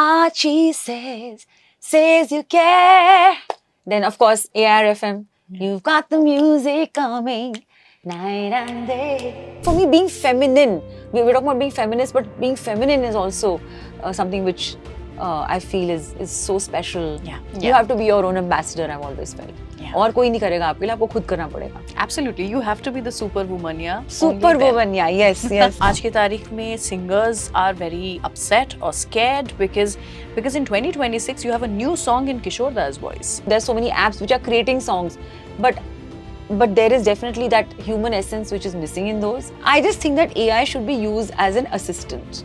Archie says you care. Then of course ARFM. You've got the music coming night and day. For me, being feminine, we're talking about being feminist, but being feminine is also something which I feel is so special. You have to be your own ambassador, I've always felt. और कोई नहीं करेगा आपके लिए, आपको खुद करना पड़ेगा. Absolutely, you have to be the superwoman, yeah. Superwoman, yeah, yes. आज की तारीख में singers are very upset or scared because in 2026 you have a new song in Kishore Das voice. There's so many apps which are creating songs, but there is definitely that human essence which is missing in those. I just think that AI should be used as an assistant,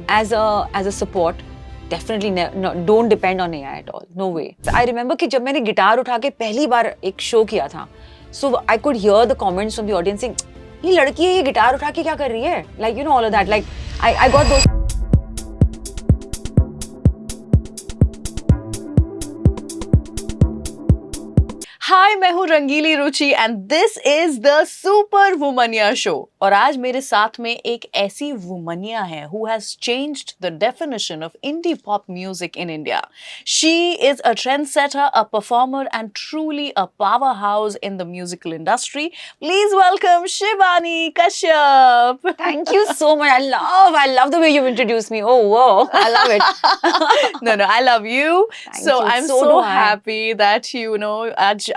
as a support. Definitely don't depend on AI at all. No way. I remember कि जब मैंने guitar उठा के पहली बार एक show किया था, so I could hear the comments from the audience saying, ये लड़की है, ये गिटार उठा के क्या कर रही है? Like, you know, all of that. Like, I got those. हाय, मैं हूँ Rangili Ruchi and this is the super womania show. और आज मेरे साथ में एक ऐसी वुमनिया है who has changed the definition of indie pop music in India. She is a trendsetter, a performer and truly a powerhouse in the musical industry. Please welcome Shivani Kashyap. Thank you so much. I love the way you've introduced me. Oh, wow. I love it. No, I love you. Thank so you. I'm So so do I. happy that you know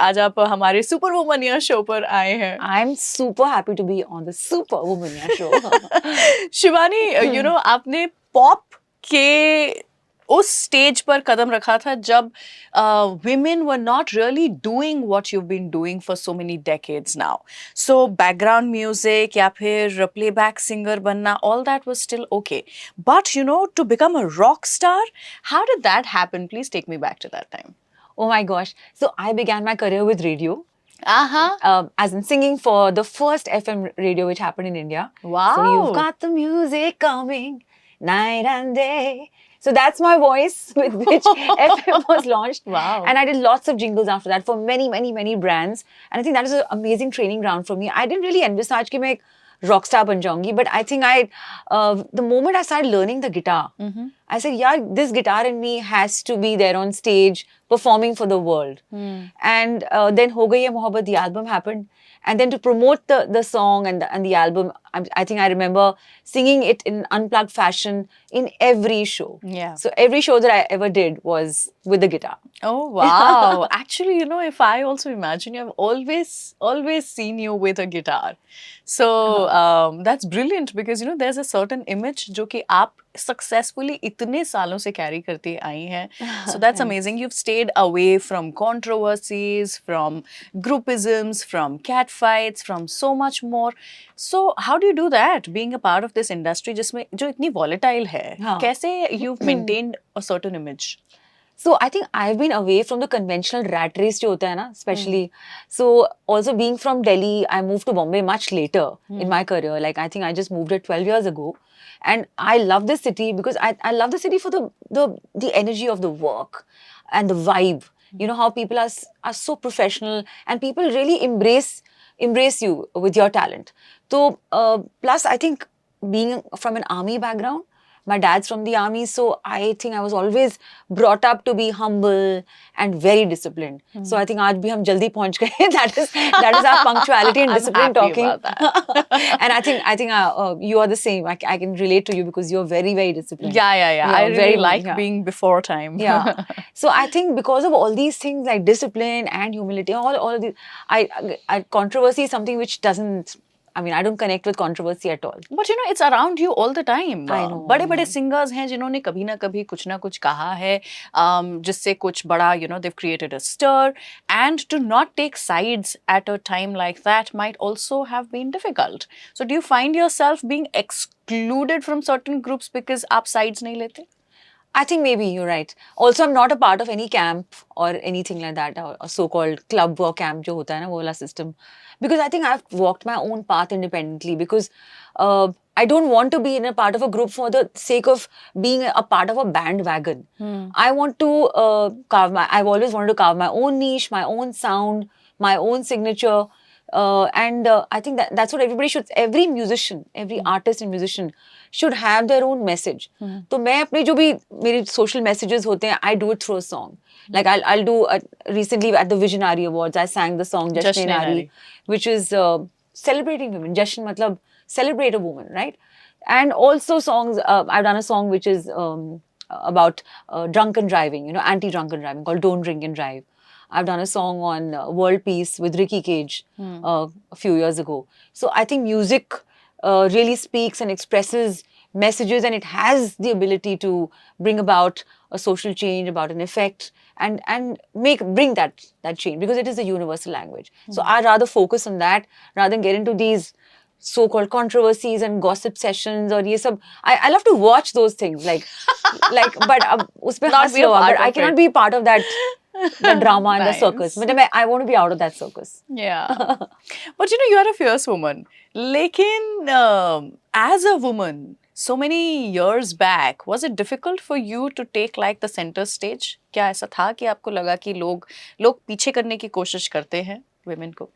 आज आप हमारे super womania show पर आए हैं. I'm super happy to be on the Super Womania show. Shivani, you know, आपने pop के उस stage पर कदम रखा था जब women were not really doing what you've been doing for so many decades now. So background music या फिर playback singer बनना, all that was still okay. But you know, to become a rock star, how did that happen? Please take me back to that time. Oh my gosh. So I began my career with radio. Uh-huh. As in singing for the first FM radio which happened in India. Wow. So you've got the music coming night and day. So that's my voice with which FM was launched. Wow. And I did lots of jingles after that for many, many, many brands. And I think that is an amazing training ground for me. I didn't really envisage कि मैं एक rock star बन जाऊंगी, but I think the moment I started learning the guitar, I said, yeah, this guitar in me has to be there on stage performing for the world. And then Ho Gayi Hai Mohabbat, the album happened. And then to promote the song and the album, I think I remember singing it in unplugged fashion in every show. Yeah. So every show that I ever did was with the guitar. Oh, wow. Actually, you know, if I also imagine you, I've always seen you with a guitar. So that's brilliant because, you know, there's a certain image जो कि आप successfully इतने सालों से carry करती आई हैं. So that's amazing. You've stayed away from controversies, from groupisms, from catfights, from so much more. So how do you do that, being a part of this industry जिसमें जो इतनी volatile है? कैसे you've maintained a certain image? So I think I've been away from the conventional rat race जो होता है ना, especially. So also being from Delhi, I moved to Bombay much later in my career. Like I think I just moved it 12 years ago. And I love this city because I love the city for the energy of the work and the vibe. You know how people are so professional and people really embrace you with your talent. So plus I think being from an army background, my dad's from the army, so I think I was always brought up to be humble and very disciplined. So I think आज भी हम जल्दी पहुंच गए. That is our punctuality and discipline talking. About that. And I think you are the same. I can relate to you because you're very, very disciplined. Yeah. I really like being before time. Yeah. So I think because of all these things like discipline and humility, all of these, controversy is something which doesn't. I mean, I don't connect with controversy at all. But you know, it's around you all the time. I know. बड़े-बड़े singers हैं जिन्होंने कभी ना कभी कुछ ना कुछ कहा है, जिससे कुछ बड़ा, you know, they've created a stir. And to not take sides at a time like that might also have been difficult. So do you find yourself being excluded from certain groups because आप sides नहीं लेते? I think maybe you're right. Also, I'm not a part of any camp or anything like that, or so-called club or camp जो होता है ना वो वाला system. Because I think I've walked my own path independently because I don't want to be in a part of a group for the sake of being a part of a bandwagon. I want to I've always wanted to carve my own niche, my own sound, my own signature. And I think that's what everybody should, every musician, every artist and musician should have their own message. तो मैं अपने जो भी मेरे social messages होते हैं, I do it through a song. Like I'll do recently at the Visionary Awards, I sang the song Jashn-e Nari, which is celebrating women. Jashn matlab celebrate a woman, right? And also songs, I've done a song which is about drunken driving, anti-drunken driving, called Don't Drink and Drive. I've done a song on world peace with Ricky Cage a few years ago. So I think music really speaks and expresses messages, and it has the ability to bring about a social change, about an effect, and bring that change, because it is a universal language. So I'd rather focus on that rather than get into these so-called controversies and gossip sessions or ye sab. I love to watch those things, like but usme Not has be a lo, part but I of cannot it. be part of that the drama and the Nice. circus. Matlab, I want to be out of that circus. Yeah. But you are a fierce woman. Lekin, as a woman, so many years back, was it difficult for you to take like the center stage? क्या ऐसा था कि आपको लगा कि लोग पीछे करने की कोशिश करते हैं women को?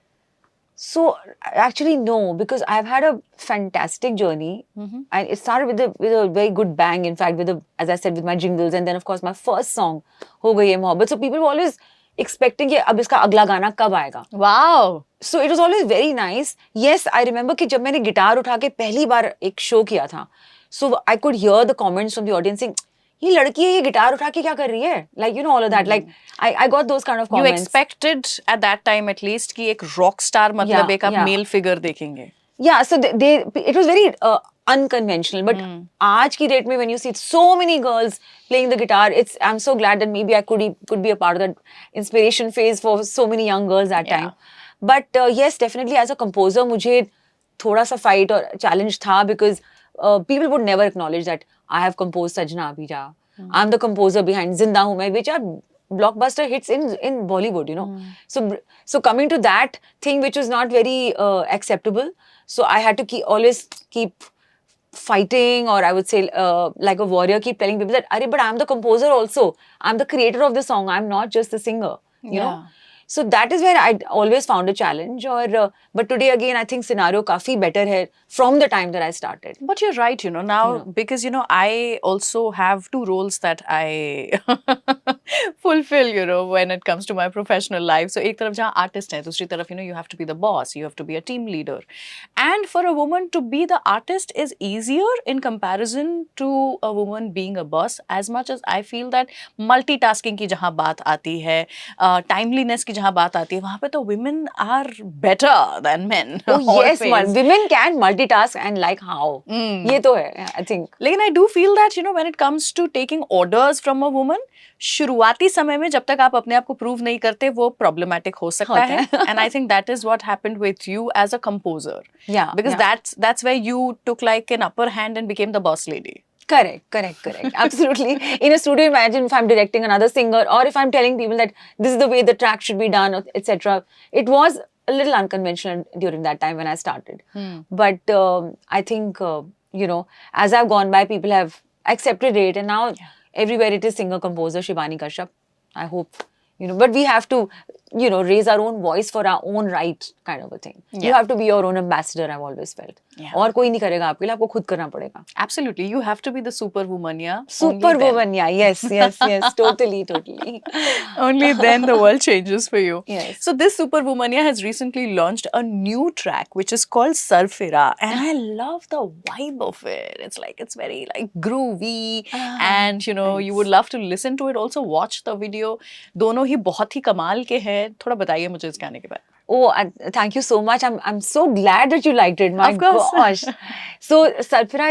So actually no, because I've had a fantastic journey, and it started with a very good bang. In fact, as I said, with my jingles, and then of course my first song, "Ho Gayi Hai Mohabbat." So people were always expecting कि अब इसका अगला गाना कब आएगा. Wow. So it was always very nice. Yes, I remember कि जब मैंने गिटार उठा के पहली बार एक शो किया था, so I could hear the comments from the audience saying, ये लड़की है, ये गिटार उठा के क्या कर रही है? Like, all of that. Like, I got those kind of You comments. expected at that time at least कि एक rock star मतलब एक आप male figure देखेंगे. Yeah, so it was very unconventional. But आज की date में, when you see so many girls playing the guitar, I'm so glad that maybe I could be a part of that inspiration phase for so many young girls that time. But yes, definitely as a composer, मुझे थोड़ा सा fight or challenge था, because people would never acknowledge that I have composed Sajna Abhija. I'm the composer behind Zinda Hu Main, which are blockbuster hits in Bollywood, So coming to that thing, which was not very acceptable, so I had to always keep fighting, or I would say like a warrior, keep telling people that, but I'm the composer also. I'm the creator of the song. I'm not just the singer, you know. So that is where I always found a challenge. But today again, I think scenario काफी better है from the time that I started. But you're right, now because I also have two roles that I fulfill, when it comes to my professional life. So एक तरफ जहाँ artist है, दूसरी तरफ you have to be the boss, you have to be a team leader, and for a woman to be the artist is easier in comparison to a woman being a boss. As much as I feel that multitasking की जहाँ बात आती है, timeliness की जहाँ बात आती है, वहाँ पे तो women are better than men. Oh yes, women can multitask, and like how? ये तो है, I think. लेकिन I do feel that when it comes to taking orders from a woman, शुरुआती समय में जब तक आप अपने आप को prove नहीं करते, वो problematic हो सकता है. And I think that is what happened with you as a composer. Yeah. Because that's where you took like an upper hand and became the boss lady. Correct. Absolutely. In a studio, imagine if I'm directing another singer, or if I'm telling people that this is the way the track should be done, etc. It was a little unconventional during that time when I started. But I think, as I've gone by, people have accepted it, and now everywhere it is singer-composer Shivani Kashyap. I hope, but we have to, raise our own voice for our own right, kind of a thing. You have to be your own ambassador, I've always felt. और कोई नहीं करेगा आपके लिए, आपको खुद करना पड़ेगा. Absolutely, you have to be the superwoman, yeah. Superwoman, yeah. Yes, totally. Only then the world changes for you. Yes. So this superwoman has recently launched a new track which is called Sarfira, and I love the vibe of it. It's very like groovy, and you would love to listen to it. Also watch the video. दोनों ही बहुत ही कमाल के हैं. थोड़ा बताइए मुझे इस गाने के बारे में. Oh, thank you so much. I'm so glad that you liked it. My of course. Gosh. So Sarfira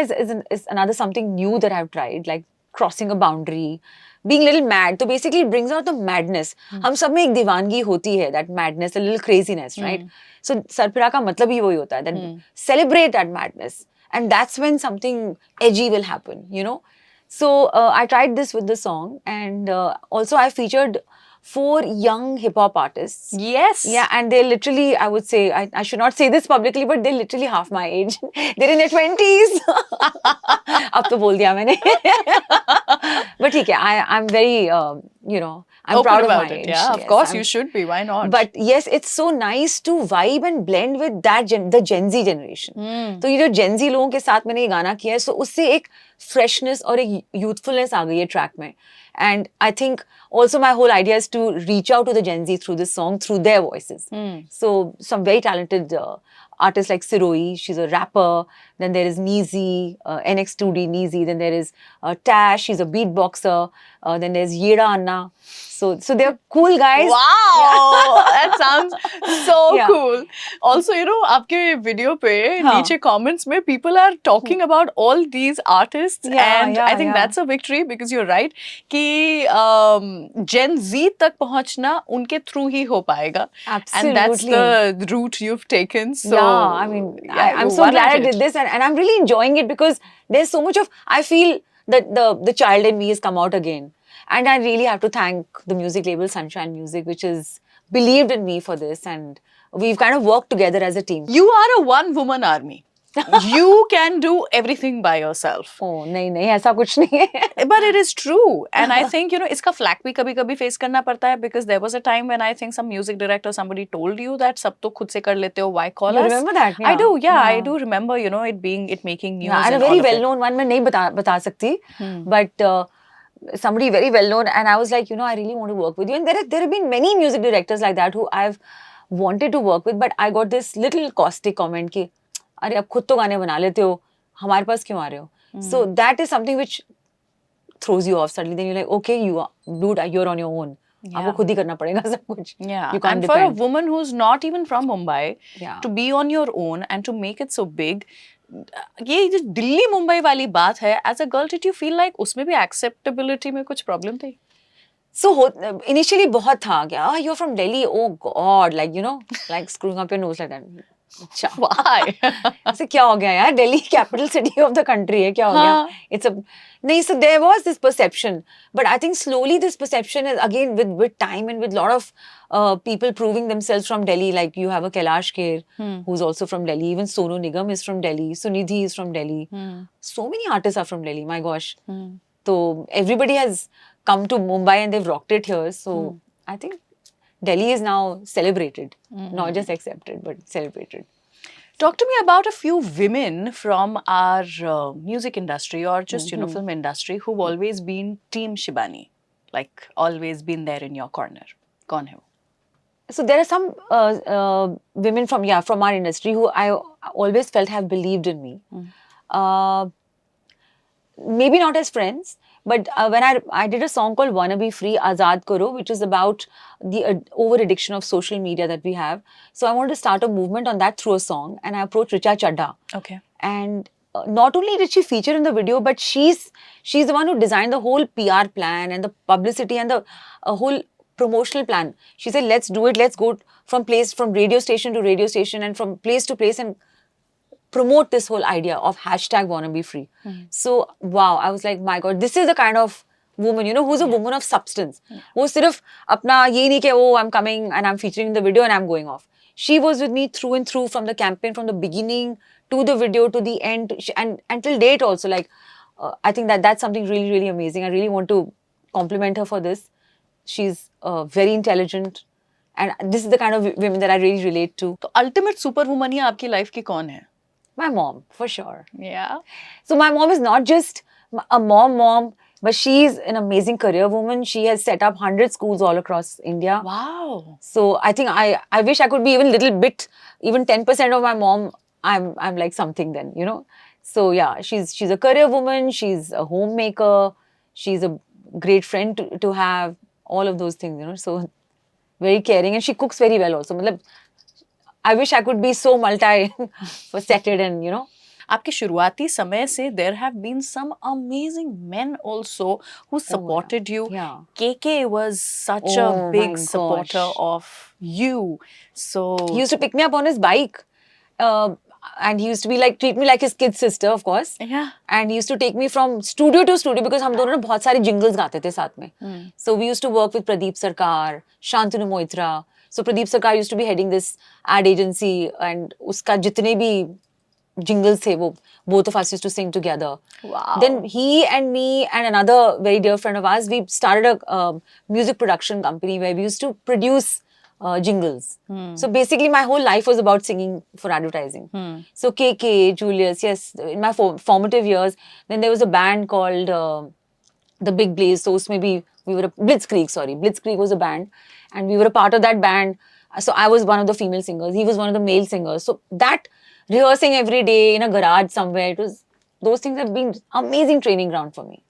is another something new that I've tried, like crossing a boundary, being a little mad. So basically it brings out the madness. हम सब में एक दीवानगी होती है, that madness, a little craziness, right? So Sarfira का मतलब ही वही होता है, that celebrate that madness. And that's when something edgy will happen, So I tried this with the song, and also I featured 4 young hip hop artists. Yes. Yeah, and they're literally, I would say, I should not say this publicly, but they're literally half my age. They're in their 20s. अब तो बोल दिया मैंने. But ठीक है, I'm very, I'm Open proud of about my it. age. Yeah, of Yes, course you should be. Why not? But yes, it's so nice to vibe and blend with the Gen Z generation. तो ये जो Gen Z लोगों के साथ मैंने ये गाना किया है, so उससे एक freshness और एक youthfulness आ गई है track में. And I think also my whole idea is to reach out to the Gen Z through this song, through their voices. So some very talented artists like Siroi, she's a rapper. Then there is Neezy, NX2D Neezy. Then there is Tash, she's a beatboxer. Then there's Yeda Anna. So they're cool guys. Wow, that sounds so Yeah. cool. Also, आपके video पे हाँ. नीचे comments में people are talking about all these artists, and I think yeah. that's a victory because you're right कि Gen Z तक पहुंचना उनके through ही हो पाएगा. And that's Absolutely. the route you've taken. So Yeah, I mean, I'm you so won glad at I did it. this, and I'm really enjoying it because there's so much of, I feel that the child in me has come out again. And I really have to thank the music label Sunshine Music, which has believed in me for this, and we've kind of worked together as a team. You are a one-woman army. You can do everything by yourself. Oh, नहीं ऐसा कुछ नहीं है. But it is true, and I think इसका flack भी कभी-कभी face करना पड़ता है because there was a time when I think some music director somebody told you that सब तो खुद से कर लेते हो, why call You us? remember that? I do, yeah, I Yeah. do remember it making news. Yeah, and a and all very of it. well-known one मैं नहीं बता सकती, but somebody very well-known, and I was like, I really want to work with you. And there have been many music directors like that who I've wanted to work with, but I got this little caustic comment कि अरे अब खुद तो गाने बना लेते हो, हमारे पास क्यों आ रहे हो? So that is something which throws you off suddenly. Then you're like, okay, dude, you're on your own. आपको खुद ही करना पड़ेगा सब कुछ. Yeah, You can't and for a depend. woman who's not even from Mumbai, Yeah. to be on your own and to make it so big, ये जो दिल्ली मुंबई वाली बात है, as a girl, did you feel like उसमें भी acceptability में कुछ problem थी? So initially बहुत था क्या? You're from Delhi, oh God, like screwing up your nose like that. अच्छा. Why? ऐसे क्या हो गया यार? Delhi capital city of the country है, क्या हो हाँ. गया? नहीं, so there was this perception, but I think slowly this perception is again with time and with lot of people proving themselves from Delhi. Like you have a Kailash Kher who's also from Delhi. Even Sonu Nigam is from Delhi. Sunidhi is from Delhi. So many artists are from Delhi. My gosh. So everybody has come to Mumbai and they've rocked it here. So I think Delhi is now celebrated, not just accepted, but celebrated. Talk to me about a few women from our music industry or just, film industry who've always been Team Shibani, like always been there in your corner. Kaun hai wo? So there are some women from our industry who I always felt have believed in me. Maybe not as friends, but when I did a song called Wanna Be Free, Azad Karo, which is about the over-addiction of social media that we have. So I wanted to start a movement on that through a song, and I approached Richa Chadha. Okay. And not only did she feature in the video, but she's the one who designed the whole PR plan and the publicity and the whole promotional plan. She said, let's do it. Let's go from radio station to radio station and from place to place and promote this whole idea of #WannaBeFree. So, wow, I was like, my God, this is the kind of woman, who's a woman of substance. वो सिर्फ अपना ये नहीं कि I'm coming and I'm featuring in the video and I'm going off. She was with me through and through from the campaign, from the beginning to the video to the end, and until date also. Like, I think that's something really, really amazing. I really want to compliment her for this. She's very intelligent, and this is the kind of women that I really relate to. तो ultimate superwoman ही आपकी life की कौन है? My mom, for sure. Yeah. So my mom is not just a mom, but she's an amazing career woman. She has set up 100 schools all across India. Wow. So I think I wish I could be even little bit, even 10% of my mom. I'm like something then, So yeah, she's a career woman. She's a homemaker. She's a great friend to have. All of those things, So very caring, and she cooks very well also. मतलब, I wish I could be so multi-faceted and, आपके शुरुआती समय से there have been some amazing men also who supported you. Yeah. KK was such Oh a my big supporter gosh. of you. So he used to pick me up on his bike. and he used to be like treat me like his kid sister, of course. Yeah. And he used to take me from studio to studio because हम दोनों ना बहुत सारी jingles गाते थे साथ में. So we used to work with Pradeep Sarkar, Shantanu Moitra. So Pradeep Sarkar used to be heading this ad agency, and उसका जितने भी jingles थे वो both of us used to sing together. Wow. Then he and me and another very dear friend of ours, we started a music production company where we used to produce jingles. So basically my whole life was about singing for advertising. So KK, Julius, yes, in my formative years. Then there was a band called The Big Blaze. So maybe we were Blitzkrieg was a band, and we were a part of that band. So I was one of the female singers, he was one of the male singers. So that rehearsing every day in a garage somewhere, those things have been amazing training ground for me.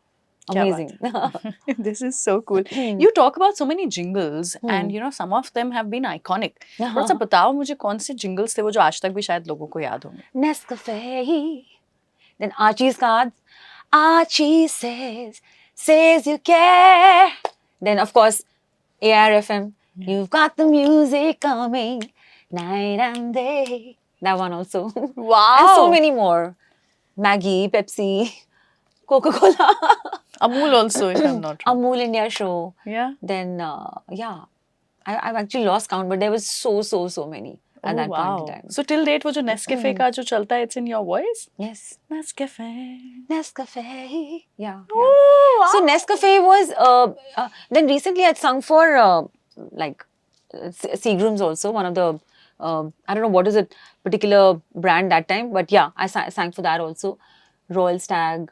Kya Amazing. This is so cool. You talk about so many jingles, and you know some of them have been iconic. थोड़ा सा बताओ मुझे कौन से jingles थे वो जो आज तक भी शायद लोगों को याद होंगे. Nescafe. Then Archie's cards. Archie says you care. Then of course, ARFM. You've got the music coming night and day. That one also. Wow. And so many more. Maggie, Pepsi, Coca-Cola. Amul also, if I'm not wrong. Amul India Show. Yeah. Then yeah, I've actually lost count, but there was so many at that point in time. So till date वो जो Nescafe का जो चलता है, it's in your voice? Yes. Nescafe. Yeah. Oh, wow. So Nescafe was then recently I'd sung for Seagram's also, one of the I don't know what is it particular brand that time, but yeah, I sang for that also. Royal Stag.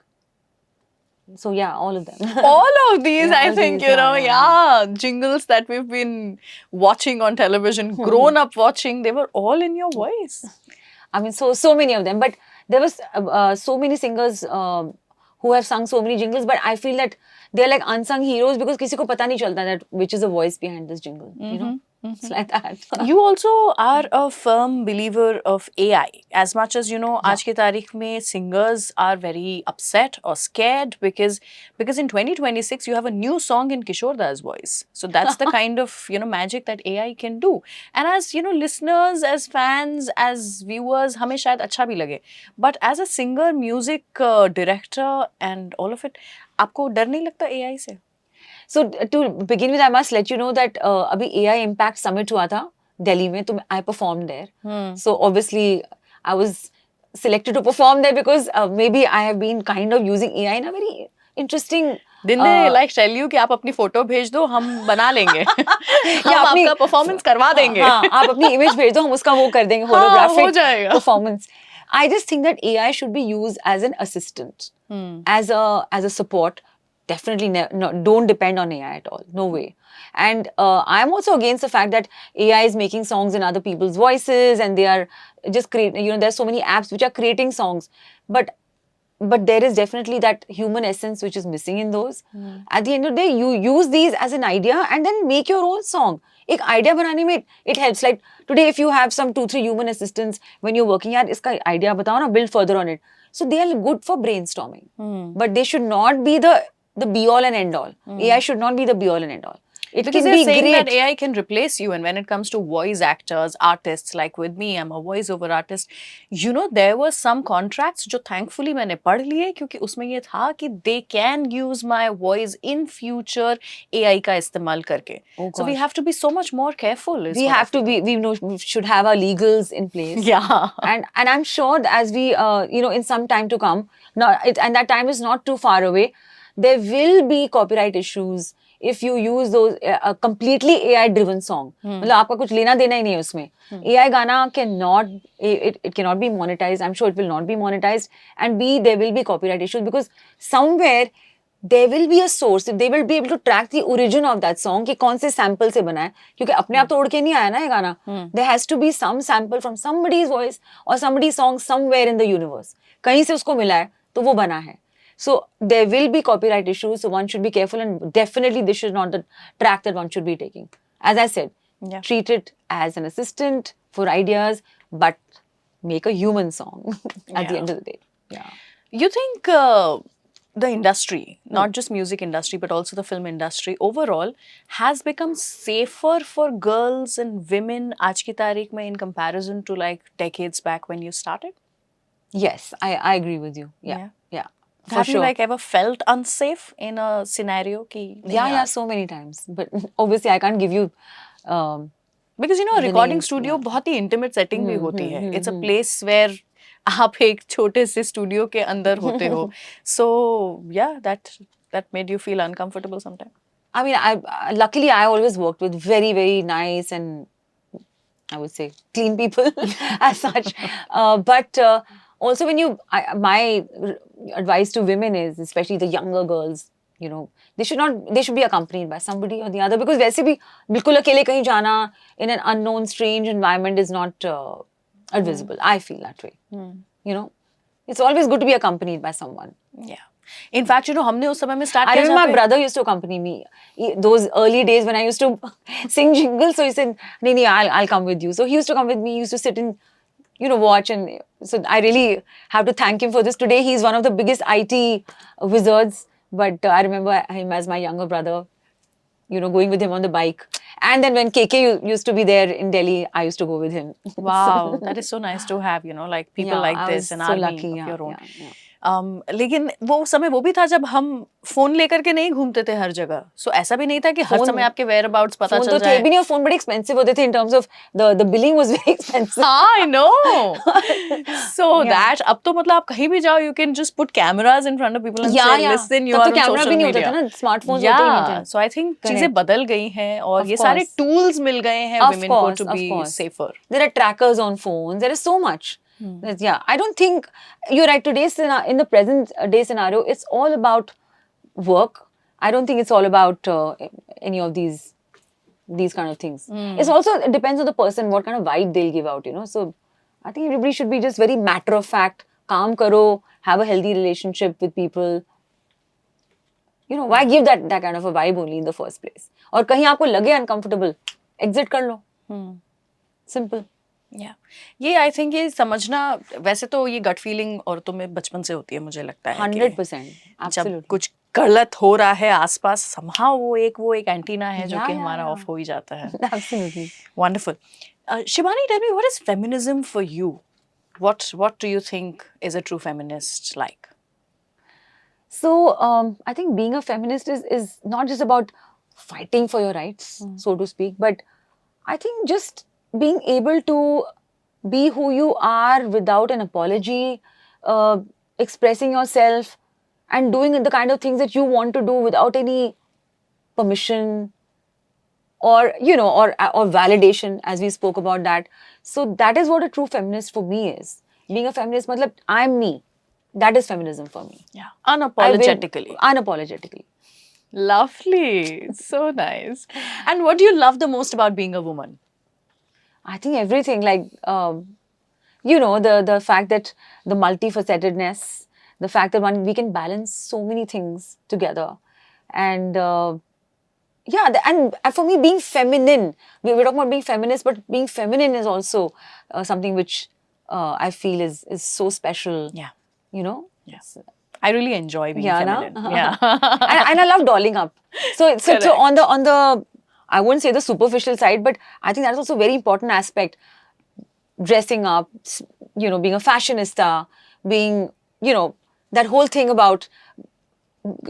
So yeah, all of them. All of these, Yeah, I all think, these, you know, yeah. jingles that we've been watching on television, grown up watching, they were all in your voice. I mean, so many of them. But there was so many singers who have sung so many jingles, but I feel that they're like unsung heroes because किसी को पता नहीं चलता that which is the voice behind this jingle. You know, it's like that. You also are a firm believer of AI. As much as, you know, आज की तारीख में singers are very upset or scared because in 2026 you have a new song in Kishore Das voice. So that's the kind of, you know, magic that AI can do. And as, you know, listeners, as fans, as viewers, हमें शायद अच्छा भी लगे. But as a singer, music director and all of it, आपको डर नहीं लगता AI से? So to begin with, I must let you know that अभी AI Impact Summit हुआ था Delhi में, तो I performed there. So obviously I was selected to perform there because maybe I have been kind of using AI in a very interesting. Didn't they like tell you कि आप अपनी photo भेज दो हम बना लेंगे हम आपका परफॉर्मेंस करवा देंगे हाँ, आप अपनी इमेज भेज दो हम उसका वो कर देंगे holographic performance. I just think that AI should be used as an assistant, as a support. Definitely no, don't depend on AI at all. No way. And I'm also against the fact that AI is making songs in other people's voices and they are just creating, you know, there's so many apps which are creating songs. But there is definitely that human essence which is missing in those. At the end of the day, you use these as an idea and then make your own song. एक idea बनाने में it helps. Like today, if you have some 2-3 human assistants when you're working at, इसका idea बताओ ना, build further on it. So they are good for brainstorming. But they should not be the be all and end all. AI should not be the be all and end all. It because can they're be saying great. that AI can replace you, and when it comes to voice actors, artists, like with me, I'm a voiceover artist. You know, there were some contracts जो thankfully मैंने पढ़ लिए क्योंकि उसमें ये था कि they can use my voice in future AI का इस्तेमाल करके. So we have to be so much more careful. We have to be. We should have our legals in place. Yeah. And I'm sure that as we you know, in some time to come, and that time is not too far away, there will be copyright issues if you use those a completely AI driven song. मतलब आपका कुछ लेना देना ही नहीं है उसमें. AI गाना cannot, it cannot be monetized. I'm sure it will not be monetized. And there will be copyright issues because somewhere there will be a source. They will be able to track the origin of that song कि कौन से sample से बना है. क्योंकि अपने आप तो उड़ के नहीं आया ना ये गाना. There has to be some sample from somebody's voice or somebody's song somewhere in the universe. कहीं से उसको मिला है तो वो बना है. So there will be copyright issues, so one should be careful, and definitely this is not the track that one should be taking. As I said, treat it as an assistant for ideas, but make a human song at the end of the day. Yeah. You think the industry, not just music industry, but also the film industry overall, has become safer for girls and women aaj ki tareekh mein in comparison to like decades back when you started? Yes, I agree with you. Yeah. Yeah. For Have you sure. like ever felt unsafe in a scenario ki nahi Yeah, yaar? so many times. But obviously, I can't give you. Because you know, The recording names, studio yeah. बहुत ही intimate setting भी होती है. It's a hmm. place where आप एक छोटे से studio के अंदर होते हो. So yeah, that made you feel uncomfortable sometimes. I mean, luckily I always worked with very, very nice and I would say clean people as such. But also when my advice to women is, especially the younger girls, you know, they should be accompanied by somebody or the other, because वैसे भी बिल्कुल अकेले कहीं जाना in an unknown, strange environment is not advisable. I feel that way. You know, it's always good to be accompanied by someone. Yeah. In fact, you know, हमने उस समय में start I किया remember जहाँ my पे brother used to accompany me. Those early days when I used to sing jingles, so he said, "Nini, I'll come with you." So he used to come with me. He used to sit and, you know, watch, and so I really have to thank him for this. Today, he's one of the biggest IT wizards. But I remember him as my younger brother. You know, going with him on the bike. And then when KK used to be there in Delhi, I used to go with him. wow, that is so nice to have, you know, like people Yeah, like I this, was an so army lucky. of Yeah, your own. yeah. लेकिन वो समय वो भी था जब हम phone लेकर के नहीं घूमते थे हर जगह. सो ऐसा भी नहीं था कि हर Phone- समय आपके वेयर अबाउट्स पता फोन चल तो थे जाए. भी नहीं, और फोन बड़े एक्सपेंसिव होते थे in terms of the billing was very expensive. हाँ, I know. So Yeah. that अब तो मतलब आप कहीं भी जाओ, you can just put cameras in front of people and Yeah, say, yeah. listen, you तब are तो on कैमरा social भी नहीं होता media. था ना, स्मार्टफोन्स होते ही नहीं Yeah, थे. so I think चीजें Correct. बदल गई हैं और Of ये सारे course. tools मिल गए हैं Of women को course, to of be course. safer. There are trackers on phones. There is so much. Yeah, I don't think you're right. In the present day scenario, it's all about work. I don't think it's all about any of these kind of things. It's also, it depends on the person, what kind of vibe they'll give out, you know. So I think everybody should be just very matter of fact, calm karo, have a healthy relationship with people. You know, why give that kind of a vibe only in the first place? और कहीं आपको लगे uncomfortable, exit कर लो. Simple. Yeah. ये I think ये समझना, वैसे तो ये गट फीलिंग औरतों में बचपन से होती है, मुझे लगता है 100%. जब Absolutely. कुछ गलत हो रहा है आसपास, somehow वो एक एंटीना है जो Yeah, कि yeah, हमारा yeah. ऑफ हो ही जाता है. Absolutely. Wonderful. Shivani, tell me, what is feminism for you? What do you think is a true feminist like? So I think being a feminist is not just about fighting for your rights, so to speak, but I think just being able to be who you are without an apology, expressing yourself and doing the kind of things that you want to do without any permission or, you know, or validation, as we spoke about that. So that is what a true feminist for me is. Being a feminist, matlab, I'm me. That is feminism for me. Yeah. I will- Unapologetically. Unapologetically. Lovely. So nice. And what do you love the most about being a woman? I think everything, like, you know, the fact that the multifacetedness, the fact that we can balance so many things together. And yeah, and for me, being feminine, we're talking about being feminist, but being feminine is also something which I feel is so special. Yeah. You know? Yes. I really enjoy being Yeah, feminine. na? Yeah. and I love dolling up. So on the I wouldn't say the superficial side, but I think that's also a very important aspect. Dressing up, you know, being a fashionista, being, you know, that whole thing about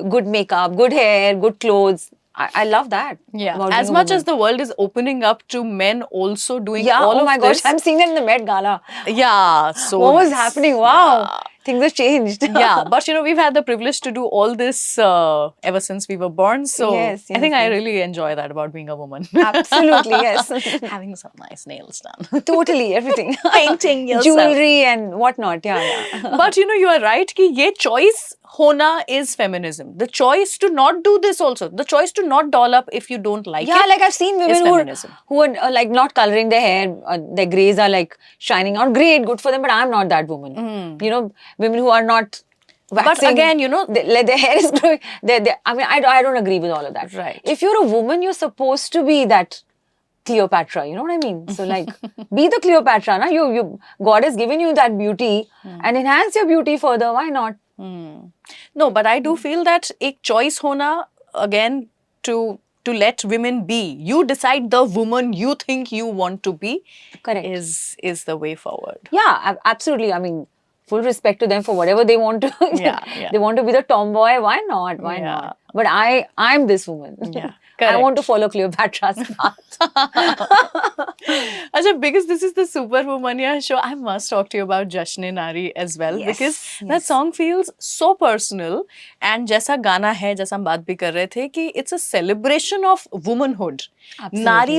good makeup, good hair, good clothes. I love that. Yeah. about As being a much woman. as the world is opening up to men also doing Yeah, all oh of my this. gosh, I'm seeing that in the Met Gala. Yeah. So What was nice. happening? Wow. Yeah. Things have changed. Yeah, but you know, we've had the privilege to do all this ever since we were born. So Yes, I think yes, I yes. really enjoy that about being a woman. Absolutely, yes. Having some nice nails done. Totally, everything. Painting yourself. Jewelry and whatnot. Yeah, yeah. But you know, you are right कि ये choice होना is feminism. The choice to not do this also. The choice to not doll up if you don't like Yeah, it. like I've seen women feminism. who are like not coloring their hair, their grays are like shining out. Great, good for them, but I'm not that woman. You know, women who are not waxing. But again, you know, their hair is growing. I mean, I don't agree with all of that. Right. If you're a woman, you're supposed to be that Cleopatra, you know what I mean? So like, be the Cleopatra, na? God has given you that beauty and enhance your beauty further. Why not? No, but I do feel that एक choice होना again to let women be. You decide the woman you think you want to be Correct. is the way forward. Yeah, absolutely. I mean, full respect to them for whatever they want to. Yeah, yeah. They want to be the tomboy. Why not? Why Yeah. not? But I'm this woman. Yeah, I want to correct. follow Cleopatra's path. Acha, because this is the Superwomania show, I must talk to you about Jashne Nari as well, Yes, because that yes. song feels so personal. And जैसा गाना है, जैसा हम बात भी कर रहे थे कि it's a celebration of womanhood. Absolutely. नारी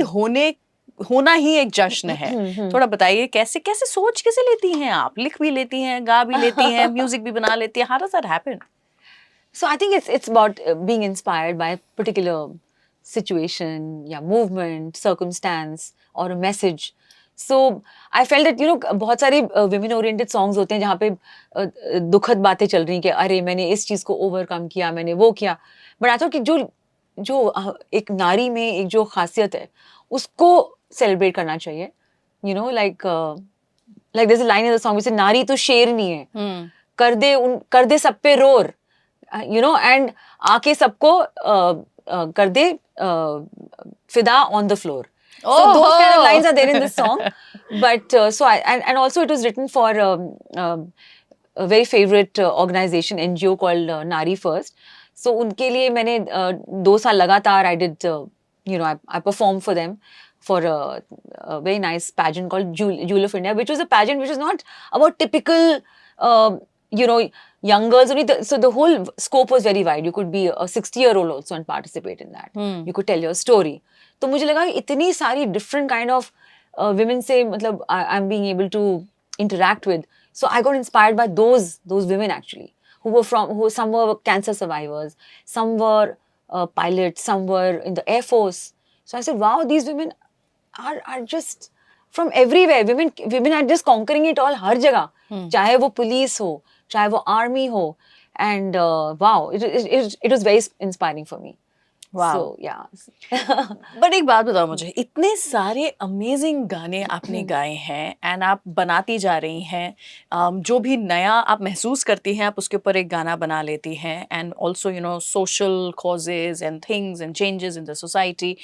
होना ही एक जश्न है. थोड़ा बताइए कैसे कैसे सोच कैसे लेती हैं आप? लिख भी लेती हैं, गा भी लेती हैं, म्यूजिक भी बना लेती हैं. How does that happen? So I think it's about being inspired by a particular situation, yeah, movement, circumstance, or a message. So I felt that बहुत सारे women oriented songs होते हैं जहाँ पे दुखद बातें चल रही कि अरे मैंने इस चीज को ओवरकम किया, मैंने वो किया. बट आई थॉट कि जो एक नारी में एक जो खासियत है उसको सेलिब्रेट करना चाहिए. Like there is a line in the song, नारी तो शेरनी है, कर दे सब पे रोर, एंड आके सबको कर दे फिदा on the floor. So those kind of lines are there in this song. But and also it was written for a very favorite organization, NGO called Nari First. So उनके लिए मैंने 2 साल लगातार I did I performed for them for a very nice pageant called Jewel of India, which was a pageant which was not about typical young girls only. So the whole scope was very wide. You could be a 60-year-old also and participate in that. You could tell your story. तो मुझे लगा इतनी सारी different kind of women से मतलब I'm being able to interact with. So I got inspired by those women actually who some were cancer survivors, some were pilots, some were in the Air Force. So I said, wow, these women are just from everywhere. Women are just conquering it all हर जगह. चाहे वो police हो, चाहे वो army हो, and wow, it was very inspiring for me. Wow. So yeah. But एक बात बताओ मुझे, इतने सारे अमेजिंग गाने आपने गाए हैं एंड आप बनाती जा रही हैं, जो भी नया आप महसूस करती हैं आप उसके ऊपर एक गाना बना लेती हैं, and also social causes and things and changes in the society.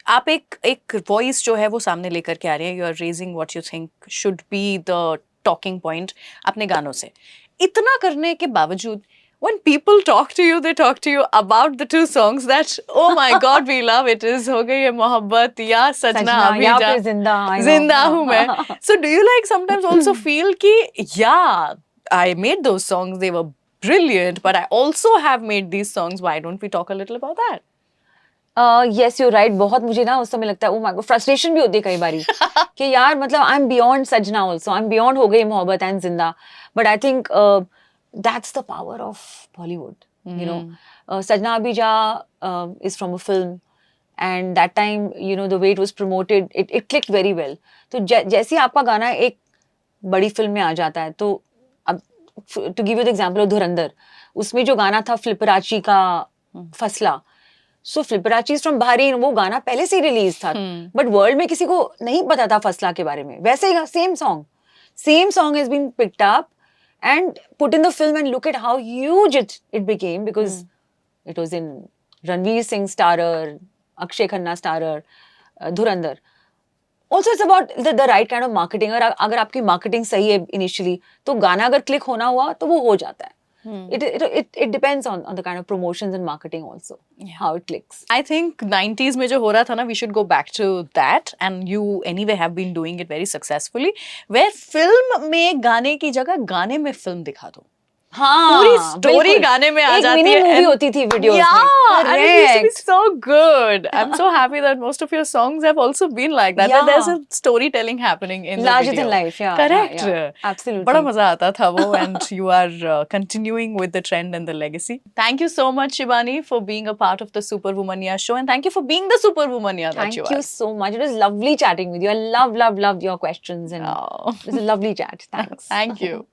आप एक वॉइस जो है वो सामने लेकर के आ रही हैं. You are raising what you think should be the talking point अपने गानों से. इतना करने के बावजूद when people talk to you about the 2 songs that, oh my god, we love it, is हो गई है मोहब्बत या सजना अभी या जा फिर जिंदा हूँ मैं. So do you like sometimes also feel कि yeah, I made those songs, they were brilliant, but I also have made these songs, why don't we talk a little about that? Yes, you're right. बहुत मुझे ना उस समय लगता है, oh my god, frustration भी होती है कई बारी कि यार मतलब I'm beyond सजना also, I'm beyond हो गई मोहब्बत and जिंदा. But I think that's the power of Bollywood. Sajna Abhi Ja is from a film, and that time the way it was promoted, it clicked very well. तो जैसे आपका गाना एक बड़ी फिल्म में आ जाता है, तो अब to give you the example of धुरंधर, उसमें जो गाना था फ्लिपराची का फसला, सो फ्लिपराची इज फ्रॉम बहरीन, वो गाना पहले से ही रिलीज था, बट वर्ल्ड में किसी को नहीं पता था फसला के बारे में. वैसे ही same song has been picked up and put in the film, and look at how huge it became, because it was in Ranveer Singh starrer, Akshay Khanna starrer, Dhurandhar. Also it's about the right kind of marketing. अगर आपकी marketing सही है initially, तो गाना अगर click होना हुआ तो वो हो जाता है. It depends on the kind of promotions and marketing also, how it clicks. I think 90s में जो हो रहा था ना, we should go back to that, and you anyway have been doing it very successfully, where film में गाने की जगह गाने में film दिखा दो. हाँ, पूरी स्टोरी गाने में आ जाती है. एक मिनी मूवी होती थी वीडियोस में. Yeah, and it used to be so good. I'm so happy that most of your songs have also been like that. Yeah. That there's a storytelling happening in Larger the video. than life, yeah. Correct. Yeah, absolutely. बड़ा मजा आता था वो, and you are continuing with the trend and the legacy. Thank you so much, Shivani, for being a part of the Superwomania show, and thank you for being the Superwomania that you are. Thank you so much. It was lovely chatting with you. I loved your questions, and it was a lovely chat. Thanks. Thank you.